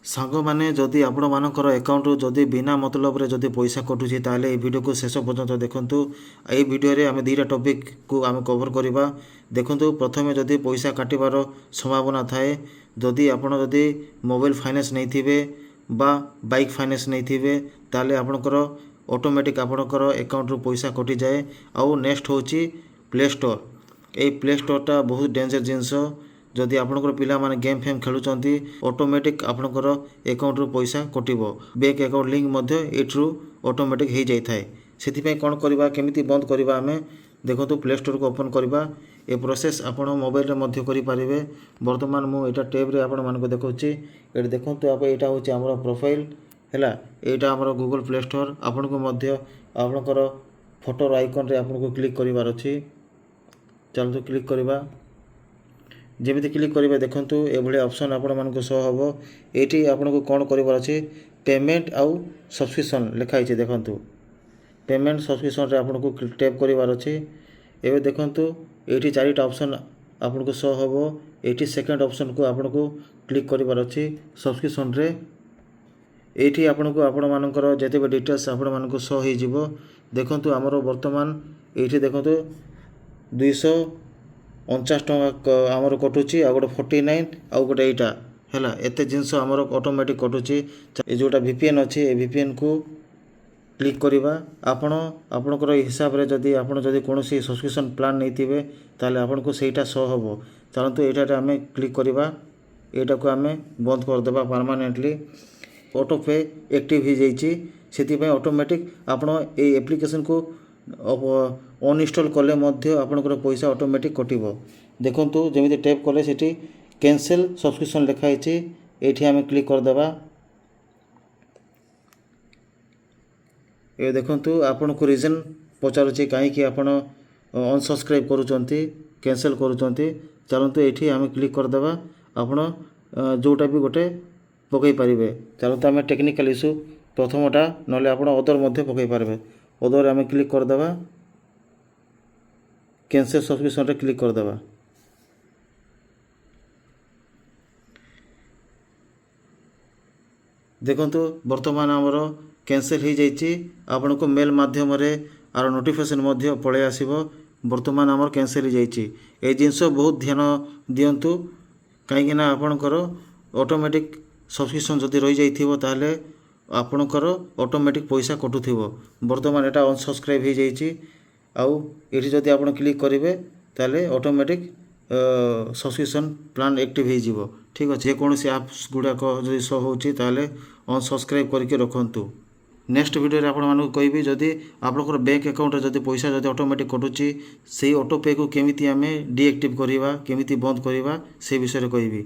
ସାଙ୍ଗମାନେ ଯଦି ଆପଣମାନଙ୍କର ଆକାଉଣ୍ଟରୁ ଯଦି ବିନା ମତଲବରେ ଯଦି ପଇସା କଟୁଛି ତାହେଲେ ଏହି ଭିଡ଼ିଓକୁ ଶେଷ ପର୍ଯ୍ୟନ୍ତ ଦେଖନ୍ତୁ। ଏହି ଭିଡ଼ିଓରେ ଆମେ ଦୁଇଟା ଟପିକକୁ ଆମେ କଭର କରିବା। ଦେଖନ୍ତୁ, ପ୍ରଥମେ ଯଦି ପଇସା କାଟିବାର ସମ୍ଭାବନା ଥାଏ, ଯଦି ଆପଣ ଯଦି ମୋବାଇଲ ଫାଇନାନ୍ସ ନେଇଥିବେ ବା ବାଇକ୍ ଫାଇନାନ୍ସ ନେଇଥିବେ ତାହେଲେ ଆପଣଙ୍କର ଅଟୋମେଟିକ୍ ଆପଣଙ୍କର ଆକାଉଣ୍ଟରୁ ପଇସା କଟିଯାଏ। ଆଉ ନେକ୍ସଟ ହେଉଛି ପ୍ଲେ ଷ୍ଟୋର। এই ପ୍ଲେ ଷ୍ଟୋରଟା ବହୁତ ଡେଞ୍ଜର ଜିନିଷ। ଯଦି ଆପଣଙ୍କର ପିଲାମାନେ ଗେମ୍ ଫେମ୍ ଖେଳୁଛନ୍ତି ଅଟୋମେଟିକ୍ ଆପଣଙ୍କର ଆକାଉଣ୍ଟରୁ ପଇସା କଟିବ। ବ୍ୟାଙ୍କ ଆକାଉଣ୍ଟ ଲିଙ୍କ ମଧ୍ୟ ଏଇଥିରୁ ଅଟୋମେଟିକ୍ ହୋଇଯାଇଥାଏ। ସେଥିପାଇଁ କ'ଣ କରିବା, କେମିତି ବନ୍ଦ କରିବା ଆମେ ଦେଖନ୍ତୁ, ପ୍ଲେ ଷ୍ଟୋରକୁ ଓପନ୍ କରିବା। ଏ ପ୍ରୋସେସ୍ ଆପଣ ମୋବାଇଲରେ ମଧ୍ୟ କରିପାରିବେ। ବର୍ତ୍ତମାନ ମୁଁ ଏଇଟା ଟ୍ୟାବ୍ରେ ଆପଣମାନଙ୍କୁ ଦେଖାଉଛି। ଏଠି ଦେଖନ୍ତୁ, ଏଇଟା ହେଉଛି ଆମର ପ୍ରୋଫାଇଲ୍ ହେଲା। ଏଇଟା ଆମର ଗୁଗଲ ପ୍ଲେ ଷ୍ଟୋର। ଆପଣଙ୍କୁ ମଧ୍ୟ ଆପଣଙ୍କର ଫଟୋର ଆଇକନ୍ରେ ଆପଣଙ୍କୁ କ୍ଲିକ୍ କରିବାର ଅଛି। ଚାଲନ୍ତୁ କ୍ଲିକ୍ କରିବା। ଯେମିତି କ୍ଲିକ୍ କରିବେ ଦେଖନ୍ତୁ ଏଭଳିଆ ଅପସନ୍ ଆପଣମାନଙ୍କୁ ସହ ହେବ। ଏଇଠି ଆପଣଙ୍କୁ କ'ଣ କରିବାର ଅଛି, ପେମେଣ୍ଟ ଆଉ ସବସ୍କ୍ରିପସନ୍ ଲେଖା ହେଇଛି ଦେଖନ୍ତୁ। ପେମେଣ୍ଟ ସବସ୍କ୍ରିପସନ୍ରେ ଆପଣଙ୍କୁ ଟ୍ୟାପ୍ କରିବାର ଅଛି। ଏବେ ଦେଖନ୍ତୁ ଏଇଠି ଚାରିଟା ଅପସନ୍ ଆପଣଙ୍କୁ ସହ ହେବ। ଏଇଠି ସେକେଣ୍ଡ ଅପସନ୍କୁ ଆପଣଙ୍କୁ କ୍ଲିକ୍ କରିବାର ଅଛି ସବସ୍କ୍ରିପସନ୍ରେ। ଏଇଠି ଆପଣଙ୍କୁ ଆପଣମାନଙ୍କର ଯେତେବେ ଡିଟେଲ୍ସ ଆପଣମାନଙ୍କୁ ସହ ହେଇଯିବ। ଦେଖନ୍ତୁ ଆମର ବର୍ତ୍ତମାନ ଏଇଠି ଦେଖନ୍ତୁ 249 ଟଙ୍କା ଆମର କଟୁଛି, ଆଉ ଗୋଟେ 49 ଆଉ ଗୋଟେ ଏଇଟା ହେଲା। ଏତେ ଜିନିଷ ଆମର ଅଟୋମେଟିକ୍ କଟୁଛି। ଏ ଯେଉଁଟା VPN ଅଛି ଏ VPNକୁ କ୍ଲିକ୍ କରିବା। ଆପଣଙ୍କର ହିସାବରେ ଯଦି ଆପଣ ଯଦି କୌଣସି ସବସ୍କ୍ରିପସନ୍ ପ୍ଲାନ୍ ନେଇଥିବେ ତାହେଲେ ଆପଣଙ୍କୁ ସେଇଟା ସହ ହେବ। ଚାଲନ୍ତୁ ଏଇଟାରେ ଆମେ କ୍ଲିକ୍ କରିବା। ଏଇଟାକୁ ଆମେ ବନ୍ଦ କରିଦେବା ପରମାନେଣ୍ଟଲି। ଅଟୋ ପେ ଆକ୍ଟିଭ୍ ହୋଇଯାଇଛି, ସେଥିପାଇଁ ଅଟୋମେଟିକ୍ ଆପଣ ଏଇ ଆପ୍ଲିକେସନ୍କୁ ଅନଇନଷ୍ଟଲ୍ କଲେ ମଧ୍ୟ ଆପଣଙ୍କର ପଇସା ଅଟୋମେଟିକ୍ କଟିବ। ଦେଖନ୍ତୁ ଯେମିତି ଟ୍ୟାପ୍ କଲେ ସେଠି କ୍ୟାନସେଲ୍ ସବସ୍କ୍ରିପସନ୍ ଲେଖା ହେଇଛି। ଏଇଠି ଆମେ କ୍ଲିକ୍ କରିଦେବା। ଏବେ ଦେଖନ୍ତୁ ଆପଣଙ୍କୁ ରିଜନ୍ ପଚାରୁଛି କାହିଁକି ଆପଣ ଅନସବସ୍କ୍ରାଇବ୍ କରୁଛନ୍ତି, କ୍ୟାନସେଲ୍ କରୁଛନ୍ତି। ଚାଲନ୍ତୁ ଏଇଠି ଆମେ କ୍ଲିକ୍ କରିଦେବା। ଆପଣ ଯେଉଁଟା ବି ଗୋଟେ ପକାଇ ପାରିବେ। ଚାଲନ୍ତୁ ଆମେ ଟେକ୍ନିକାଲ ଇସ୍ୟୁ ପ୍ରଥମଟା, ନହେଲେ ଆପଣ ଅଦର ମଧ୍ୟ ପକାଇ ପାରିବେ। ଅଦର ଆମେ କ୍ଲିକ୍ କରିଦେବା। କ୍ୟାନସେଲ୍ ସବସ୍କ୍ରିପସନ୍ରେ କ୍ଲିକ୍ କରିଦେବା। ଦେଖନ୍ତୁ ବର୍ତ୍ତମାନ ଆମର କ୍ୟାନସେଲ୍ ହୋଇଯାଇଛି। ଆପଣଙ୍କୁ ମେଲ୍ ମାଧ୍ୟମରେ ଆର ନୋଟିଫିକେସନ୍ ମଧ୍ୟ ପଳାଇ ଆସିବ। ବର୍ତ୍ତମାନ ଆମର କ୍ୟାନସେଲ୍ ହୋଇଯାଇଛି। এই ଜିନିଷ ବହୁତ ଧ୍ୟାନ ଦିଅନ୍ତୁ, କାହିଁକିନା ଆପଣଙ୍କର ଅଟୋମେଟିକ୍ ସବସ୍କ୍ରିପସନ୍ ଯଦି ରହିଯାଇଥିବ ତାହେଲେ ଆପଣଙ୍କର ଅଟୋମେଟିକ୍ ପଇସା କଟୁଥିବ। ବର୍ତ୍ତମାନ ଏଇଟା ଅନସବସ୍କ୍ରାଇବ୍ ହୋଇଯାଇଛି। ଆଉ ଏଠି ଯଦି ଆପଣ କ୍ଲିକ୍ କରିବେ ତାହେଲେ ଅଟୋମେଟିକ୍ ସବସ୍କ୍ରିପସନ୍ ପ୍ଲାନ୍ ଆକ୍ଟିଭ୍ ହୋଇଯିବ। ଠିକ୍ ଅଛି। ଯେକୌଣସି ଆପ୍ସ ଗୁଡ଼ାକ ଯଦି ସୋ ହେଉଛି ତାହେଲେ ଅନସବସ୍କ୍ରାଇବ୍ କରିକି ରଖନ୍ତୁ। ନେକ୍ସଟ ଭିଡ଼ିଓରେ ଆପଣମାନଙ୍କୁ କହିବି, ଯଦି ଆପଣଙ୍କର ବ୍ୟାଙ୍କ ଆକାଉଣ୍ଟରେ ଯଦି ପଇସା ଯଦି ଅଟୋମେଟିକ୍ କଟୁଛି ସେଇ ଅଟୋ ପେକୁ କେମିତି ଆମେ ଡିଆକ୍ଟିଭ୍ କରିବା, କେମିତି ବନ୍ଦ କରିବା ସେ ବିଷୟରେ କହିବି।